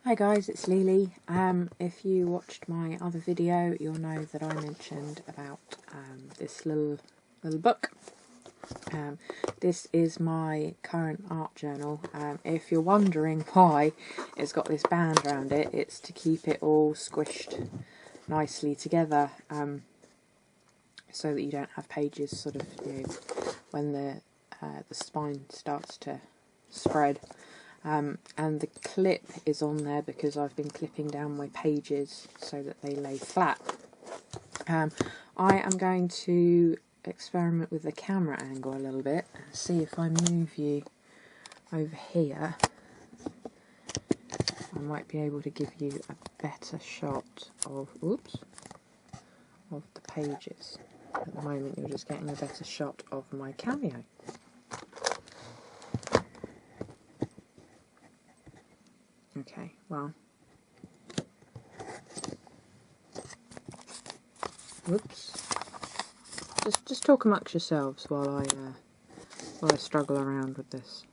Hi guys, it's Lily. If you watched my other video, you'll know that I mentioned about this little book. This is my current art journal. If you're wondering why it's got this band around it, it's to keep it all squished nicely together, so that you don't have pages sort of, when the spine starts to spread. And the clip is on there because I've been clipping down my pages so that they lay flat. I am going to experiment with the camera angle a little bit and see if I move you over here. I might be able to give you a better shot of, of the pages. At the moment you're just getting a better shot of my cameo. Okay, well, whoops. Just talk amongst yourselves while I struggle around with this.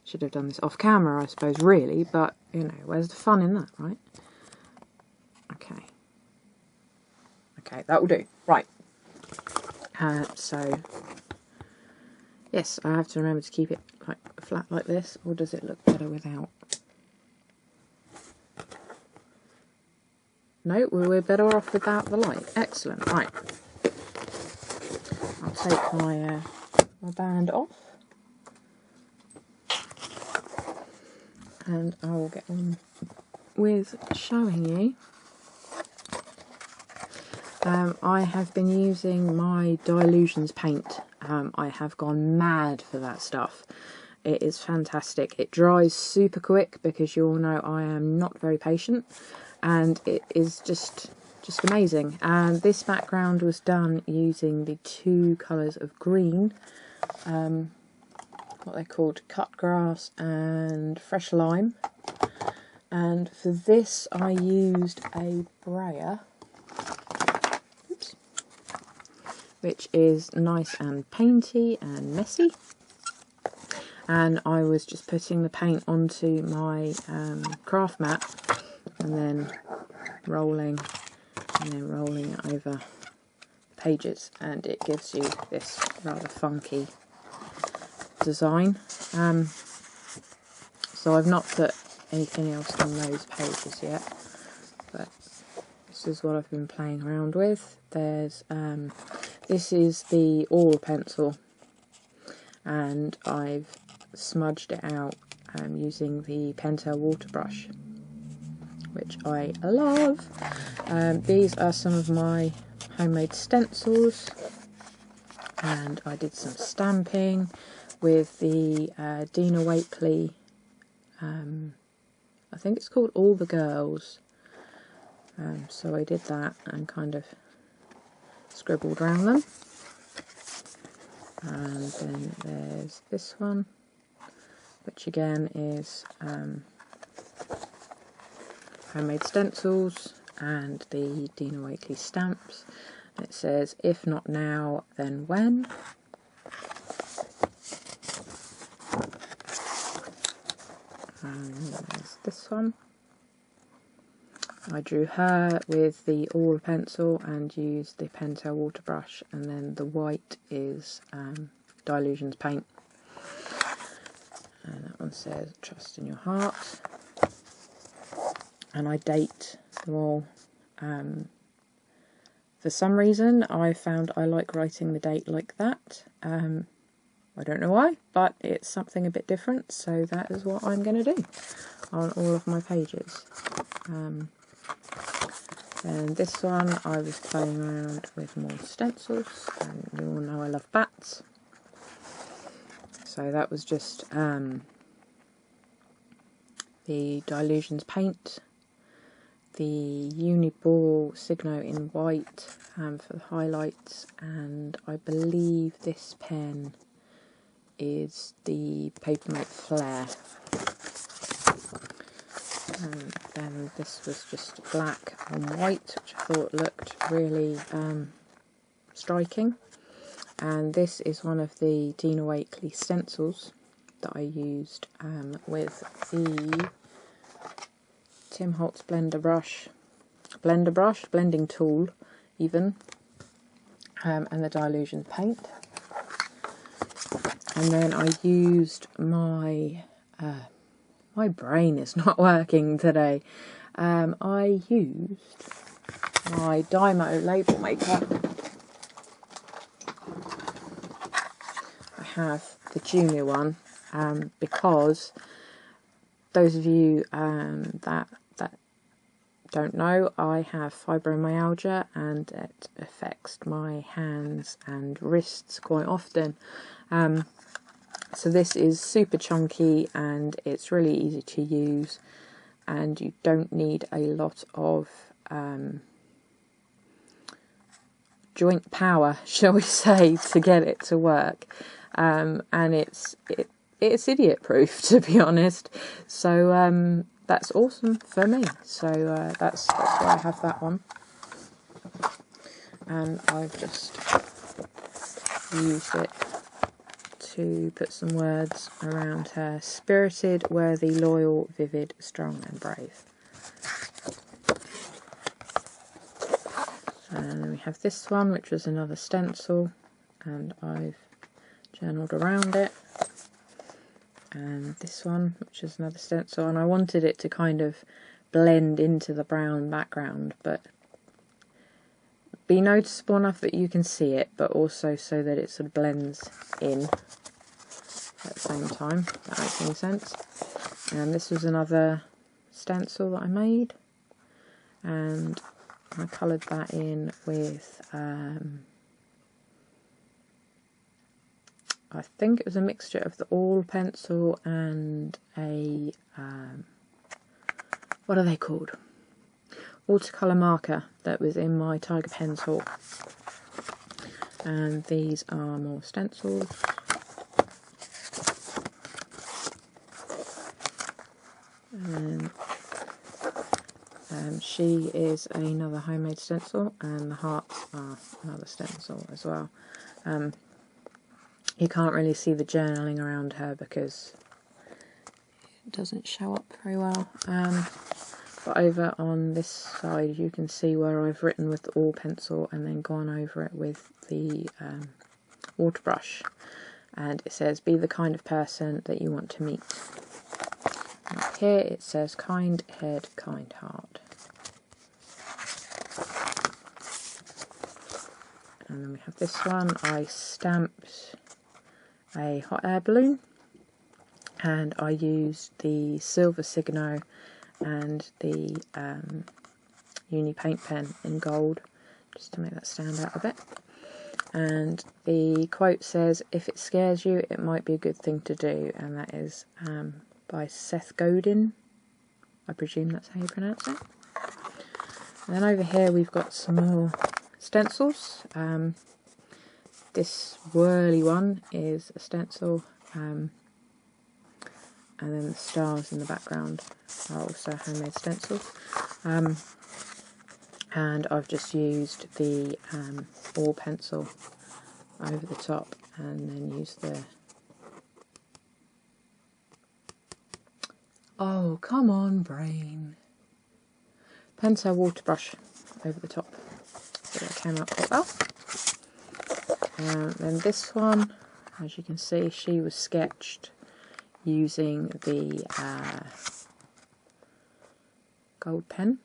Should have done this off camera, I suppose, really, but you know, where's the fun in that, right? Okay, that will do. Right. So yes, I have to remember to keep it like flat like this, or does it look better without? No, we're better off without the light. Excellent. Right. I'll take my band off, and I will get on with showing you. I have been using my Dylusions paint. I have gone mad for that stuff. It is fantastic. It dries super quick because you all know I am not very patient, and it is just amazing. And this background was done using the two colours of green, what they're called, cut grass and fresh lime. And for this I used a brayer, which is nice and painty and messy. And I was just putting the paint onto my craft mat and then rolling it over pages, and it gives you this rather funky design. So I've not put anything else on those pages yet, but this is what I've been playing around with. There's this is the oil pencil, and I've smudged it out using the Pentel water brush, which I love. These are some of my homemade stencils, and I did some stamping with the Dina Wakley, I think it's called All the Girls. So I did that and kind of scribbled around them. And then there's this one, which again is homemade stencils and the Dina Wakley stamps. And it says, "If not now, then when?" And there's this one. I drew her with the oil pencil and used the Pentel water brush, and then the white is Dylusions paint. And that one says, "Trust in your heart." And I date them all. For some reason, I found I like writing the date like that. I don't know why, but it's something a bit different, so that is what I'm going to do on all of my pages. And this one, I was playing around with more stencils, and you all know I love bats. So that was just the Dylusions paint, the Uniball Signo in white for the highlights, and I believe this pen is the Papermate Flare. And then this was just black on white, which I thought looked really striking. And this is one of the Dina Wakley stencils that I used with the Tim Holtz blending tool even, and the Dylusion paint. And then I used my brain is not working today. I used my Dymo label maker. I have the junior one, because those of you that don't know, I have fibromyalgia and it affects my hands and wrists quite often. So this is super chunky and it's really easy to use, and you don't need a lot of joint power, shall we say, to get it to work. And it's idiot proof, to be honest. So that's awesome for me. So that's why I have that one. And I've just used it to put some words around her. Spirited, worthy, loyal, vivid, strong and brave. And then we have this one, which was another stencil, and I've journaled around it. And this one, which is another stencil, and I wanted it to kind of blend into the brown background, but be noticeable enough that you can see it, but also so that it sort of blends in at the same time, if that makes any sense. And this was another stencil that I made, and I coloured that in with I think it was a mixture of the All pencil and a what are they called? Watercolour marker that was in my Tiger Pencil. And these are more stencils. And she is another homemade stencil, and the hearts are another stencil as well. You can't really see the journaling around her because it doesn't show up very well. But over on this side you can see where I've written with the All pencil and then gone over it with the water brush. And it says, be the kind of person that you want to meet. And up here it says, kind head, kind heart. And then we have this one. I stamped a hot air balloon, and I used the Silver Signo and the Uni paint pen in gold just to make that stand out a bit. And the quote says, if it scares you, it might be a good thing to do, and that is by Seth Godin. I presume that's how you pronounce it. And then over here we've got some more stencils. This whirly one is a stencil, and then the stars in the background are also homemade stencils. And I've just used the All pencil over the top, and then used the... Oh, come on, brain. Pentel water brush over the top. So that came out quite well. Then this one, as you can see, she was sketched using the gold pen.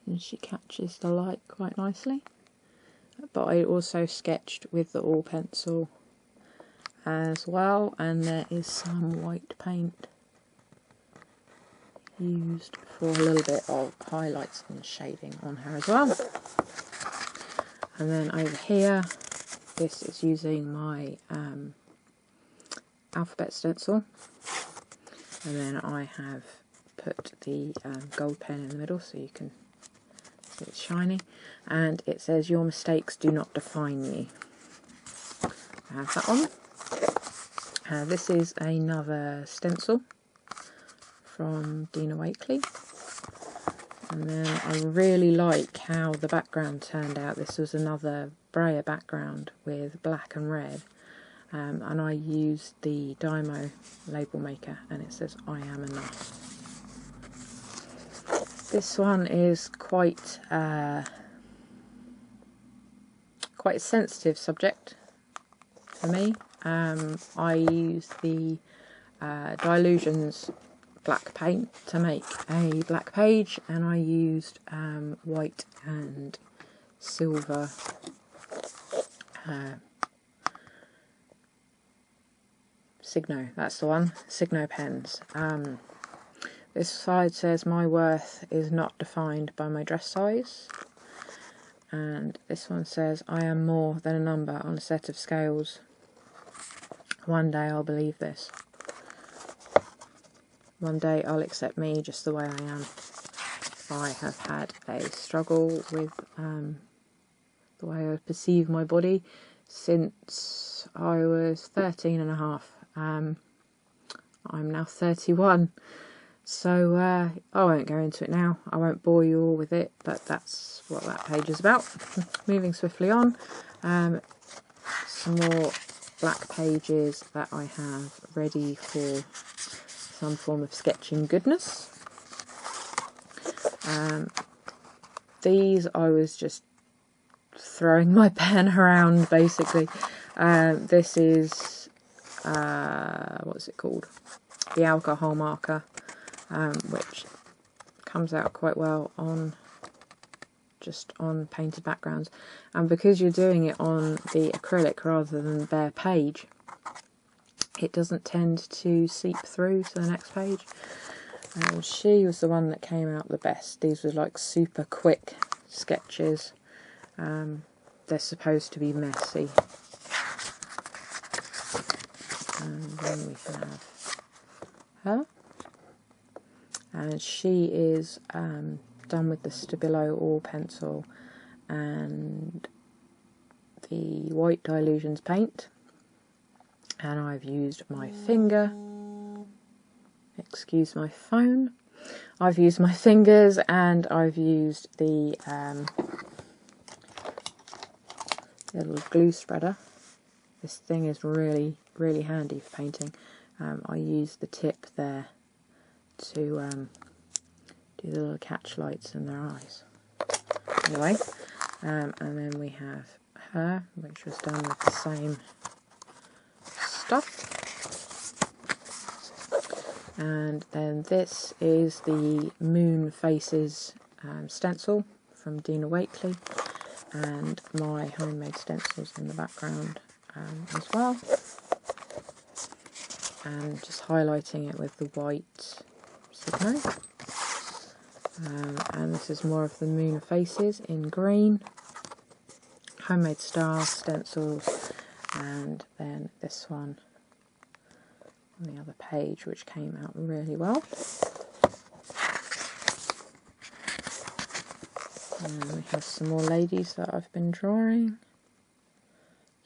And she catches the light quite nicely. But I also sketched with the All pencil as well, and there is some white paint used for a little bit of highlights and shading on her as well. And then over here, this is using my alphabet stencil, and then I have put the gold pen in the middle so you can see it's shiny, and it says, your mistakes do not define you. I have that on. This is another stencil from Dina Wakley, and then I really like how the background turned out. This was another Braille background with black and red, and I used the Dymo label maker, and it says I am enough. This one is quite a sensitive subject for me. I used the Dylusions black paint to make a black page, and I used white and silver Signo, that's the one, Signo pens. This side says my worth is not defined by my dress size, and this one says I am more than a number on a set of scales. One day I'll believe this. One day I'll accept me just the way I am. I have had a struggle with the way I perceive my body since I was 13 and a half. I'm now 31, so I won't go into it now. I won't bore you all with it, but that's what that page is about. Moving swiftly on, some more black pages that I have ready for some form of sketching goodness. These I was just throwing my pen around basically. This is what's it called? The alcohol marker, which comes out quite well on just on painted backgrounds, and because you're doing it on the acrylic rather than the bare page, it doesn't tend to seep through to the next page. She was the one that came out the best. These were like super quick sketches. They're supposed to be messy. And then we have her, and she is done with the Stabilo All pencil and the white Dylusions paint, and I've used my finger. Excuse my phone. I've used my fingers, and I've used the little glue spreader. This thing is really handy for painting. I use the tip there to do the little catch lights in their eyes. Anyway, and then we have her, which was done with the same stuff. And then this is the Moon Faces stencil from Dina Wakley, and my homemade stencils in the background as well, and just highlighting it with the white Signo. And this is more of the Moon Faces in green, homemade star stencils, and then this one on the other page, which came out really well. And we have some more ladies that I've been drawing,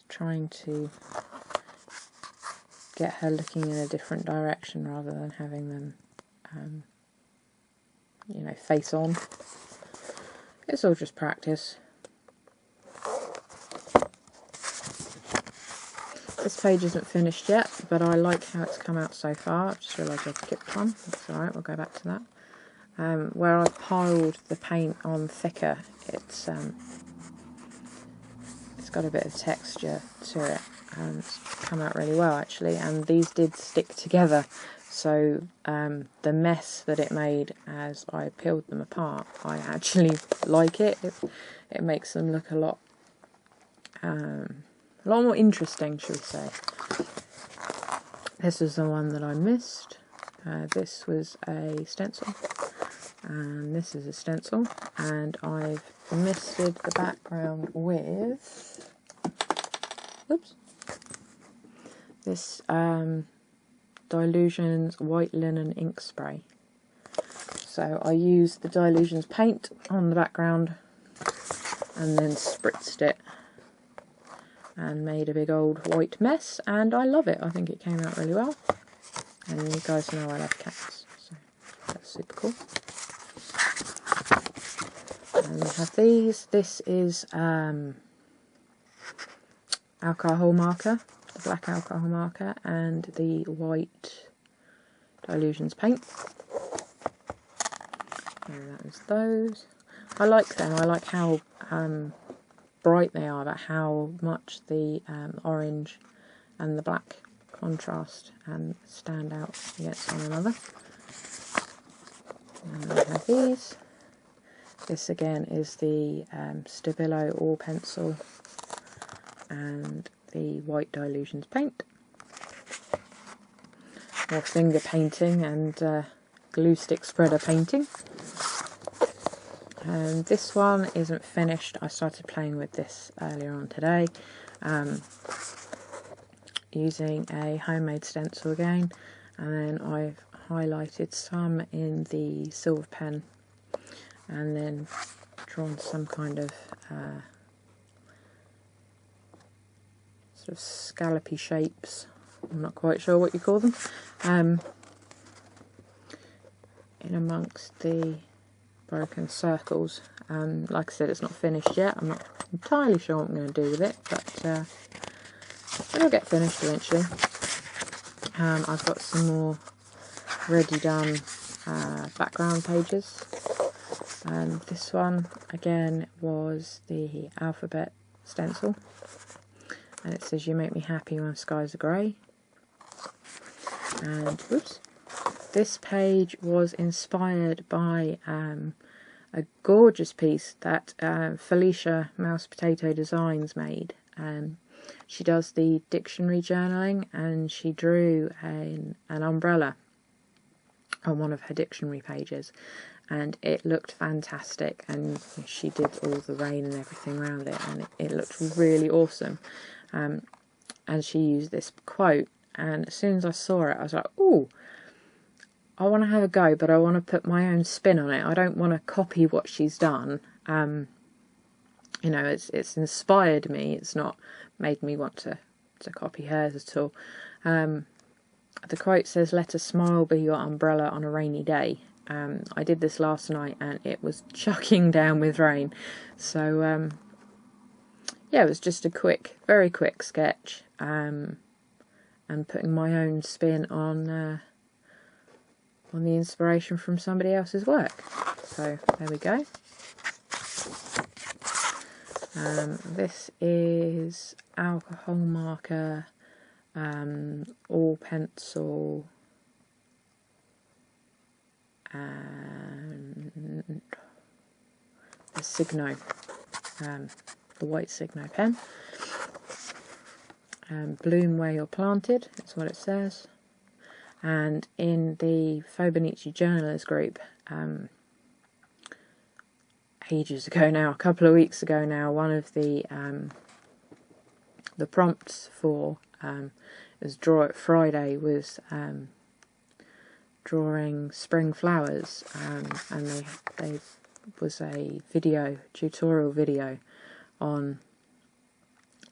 trying to get her looking in a different direction rather than having them you know, face on. It's all just practice. This page isn't finished yet, but I like how it's come out so far. I've just realised I've skipped one. That's alright, we'll go back to that. Where I've piled the paint on thicker, it's got a bit of texture to it, and it's come out really well actually, and these did stick together, so the mess that it made as I peeled them apart, I actually like it. It makes them look a lot more interesting, shall we say. This is the one that I missed. This was a stencil, and this is a stencil, and I've misted the background with this Dylusions white linen ink spray. So I used the Dylusions paint on the background and then spritzed it and made a big old white mess, and I love it. I think it came out really well, and you guys know I love cats, so that's super cool. And we have these. This is alcohol marker, the black alcohol marker, and the white Dylusions paint. And that is those. I like them. I like how bright they are, but how much the orange and the black contrast and stand out against one another. And I have these. This again is the Stabilo All Pencil and the white Dylusions paint. More finger painting and glue stick spreader painting. This one isn't finished. I started playing with this earlier on today, using a homemade stencil again, and then I've highlighted some in the silver pen and then drawn some kind of sort of scallopy shapes. I'm not quite sure what you call them, in amongst the broken circles. Like I said, it's not finished yet. I'm not entirely sure what I'm going to do with it, but it'll get finished eventually. I've got some more ready done background pages. This one again was the alphabet stencil, and it says, "You make me happy when skies are grey." And whoops, this page was inspired by a gorgeous piece that Felicia Mouse Potato Designs made. She does the dictionary journaling, and she drew an umbrella on one of her dictionary pages, and it looked fantastic, and she did all the rain and everything around it, and it looked really awesome. And she used this quote, and as soon as I saw it, I was like, ooh, I want to have a go, but I want to put my own spin on it. I don't want to copy what she's done. You know, it's inspired me. It's not made me want to copy hers at all. The quote says, "Let a smile be your umbrella on a rainy day." I did this last night, and it was chucking down with rain. So, yeah, it was just a very quick sketch, and putting my own spin on the inspiration from somebody else's work. So there we go. This is alcohol marker, all pencil, and the Signo, the white Signo pen. Bloom where you're planted, that's what it says. And in the Fauxbonichi Journalers group, ages ago now, a couple of weeks ago now, one of the prompts for as Draw It Friday was drawing spring flowers, and they was a tutorial video on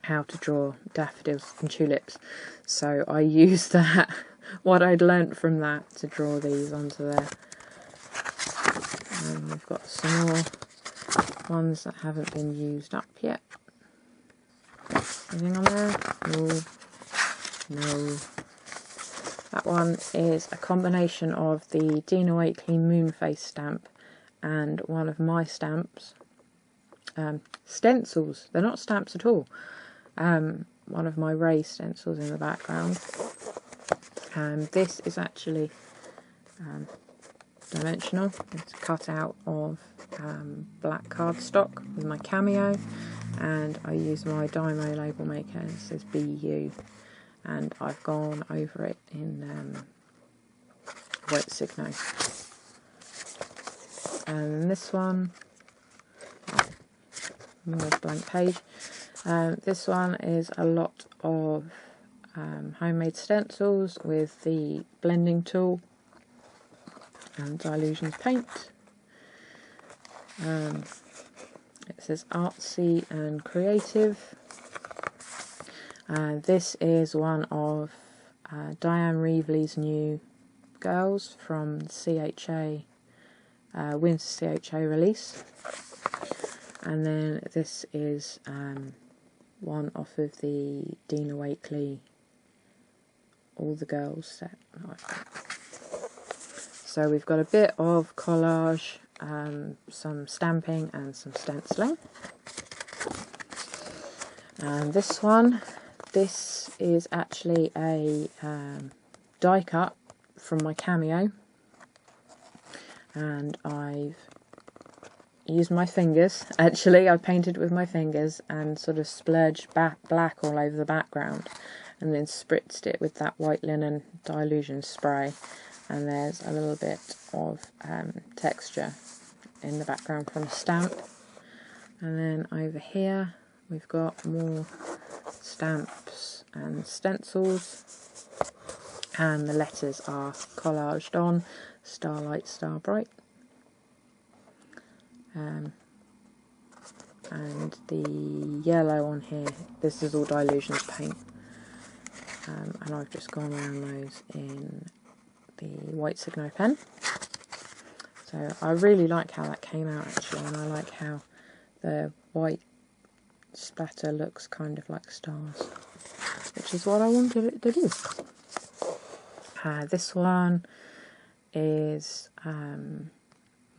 how to draw daffodils and tulips. So I used that, what I'd learnt from that, to draw these onto there. And we've got some more ones that haven't been used up yet. Anything on there? No. That one is a combination of the Dina Wakley Moonface stamp and one of my stamps. Stencils. They're not stamps at all. One of my Ray stencils in the background. This is actually dimensional. It's cut out of black cardstock with my Cameo, and I use my Dymo label maker. It says BU, and I've gone over it in white Signo. And this one, another blank page. This one is a lot of homemade stencils with the blending tool and Dylusions paint. It says artsy and creative. This is one of Diane Reevely's new girls from CHA, Winter CHA release. And then this is one off of the Dina Wakley all the girls set. So we've got a bit of collage, some stamping and some stenciling. And this is actually a die cut from my Cameo, and I've used my fingers. Actually, I painted with my fingers and sort of splurged black all over the background, and then spritzed it with that white linen Dylusion spray, and there's a little bit of texture in the background from a stamp. And then over here we've got more stamps and stencils, and the letters are collaged on Starlight Starbright. And the yellow on here, this is all Dylusion's paint, and I've just gone around those in the white Signo pen. So I really like how that came out actually, and I like how the white splatter looks kind of like stars, which is what I wanted it to do. This one is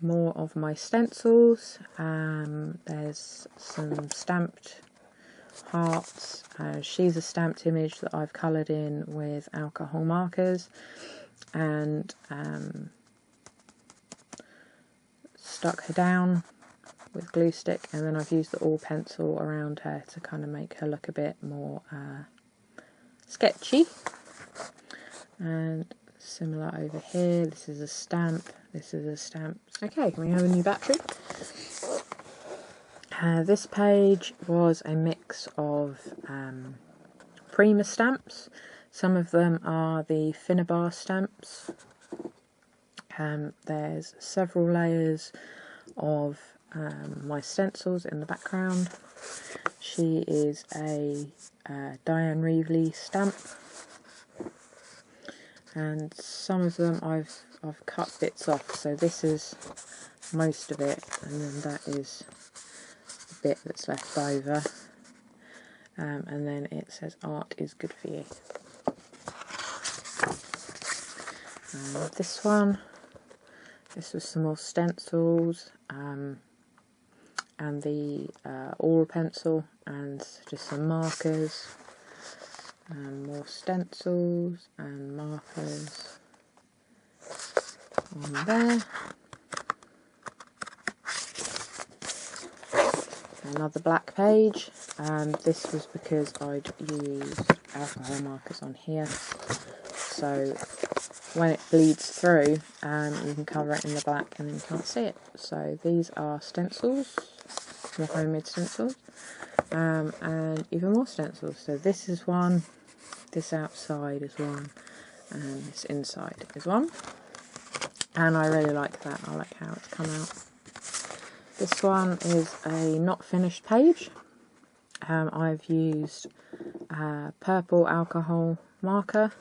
more of my stencils. There's some stamped hearts. She's a stamped image that I've coloured in with alcohol markers and stuck her down with glue stick, and then I've used the all pencil around her to kind of make her look a bit more sketchy. And similar over here, this is a stamp, this is a stamp. Okay, we have a new battery. This page was a mix of Prima stamps. Some of them are the Finnabar stamps. There's several layers of my stencils in the background. She is a Diane Reevely stamp, and some of them I've cut bits off. So this is most of it, and then that is the bit that's left over. And then it says art is good for you. This one, this was some more stencils, and the oil pencil, and just some markers, and more stencils and markers on there. Another black page. This was because I'd used alcohol markers on here, so when it bleeds through, you can cover it in the black and then you can't see it. So these are stencils, more homemade stencils, and even more stencils. So this is one, this outside is one, and this inside is one. And I really like that. I like how it's come out. This one is a not finished page. I've used purple alcohol marker,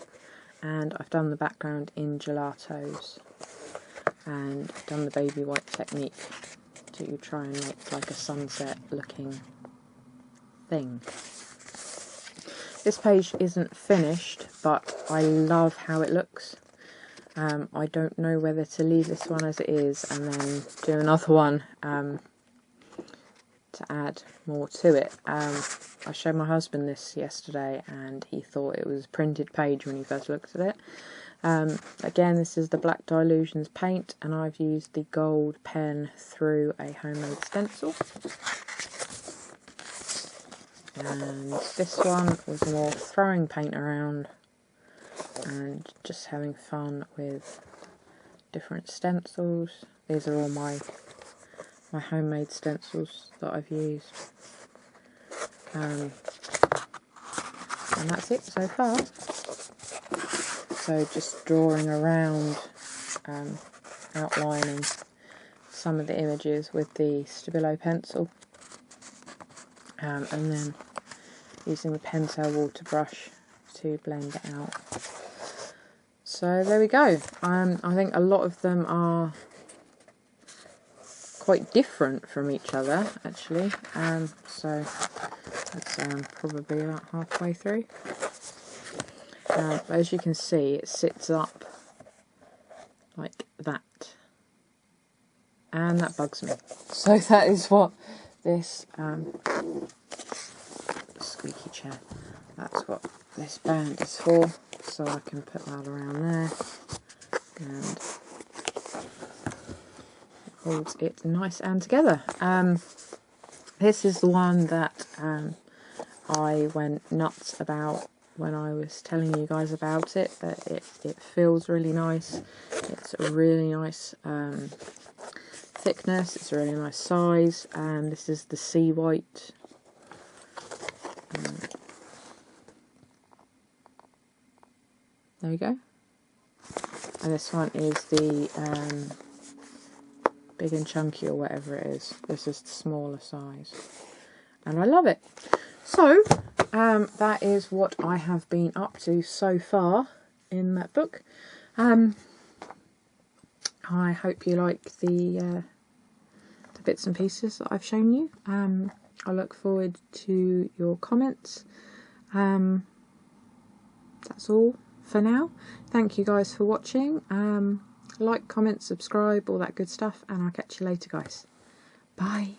and I've done the background in gelatos and done the baby white technique to try and make like a sunset looking thing. This page isn't finished, but I love how it looks. I don't know whether to leave this one as it is and then do another one to add more to it. I showed my husband this yesterday and he thought it was a printed page when he first looked at it. Again, this is the Black Dylusions paint, and I've used the gold pen through a homemade stencil. And this one was more throwing paint around and just having fun with different stencils. These are all my homemade stencils that I've used. And that's it so far. So just drawing around, outlining some of the images with the Stabilo pencil, and then using the Pentel water brush to blend it out. So there we go. I think a lot of them are quite different from each other actually, so that's probably about halfway through. But as you can see, it sits up like that. And that bugs me. So that is what this squeaky chair, that's what this band is for. So I can put that around there and it holds it nice and together. This is the one that I went nuts about when I was telling you guys about it. That it feels really nice. It's a really nice thickness. It's a really nice size. And this is the Sea White. There we go. And this one is the Big and Chunky or whatever it is. This is the smaller size. And I love it. So, that is what I have been up to so far in that book. I hope you like the bits and pieces that I've shown you. I look forward to your comments. That's all for now. Thank you guys for watching. Like, comment, subscribe, all that good stuff, and I'll catch you later, guys. Bye.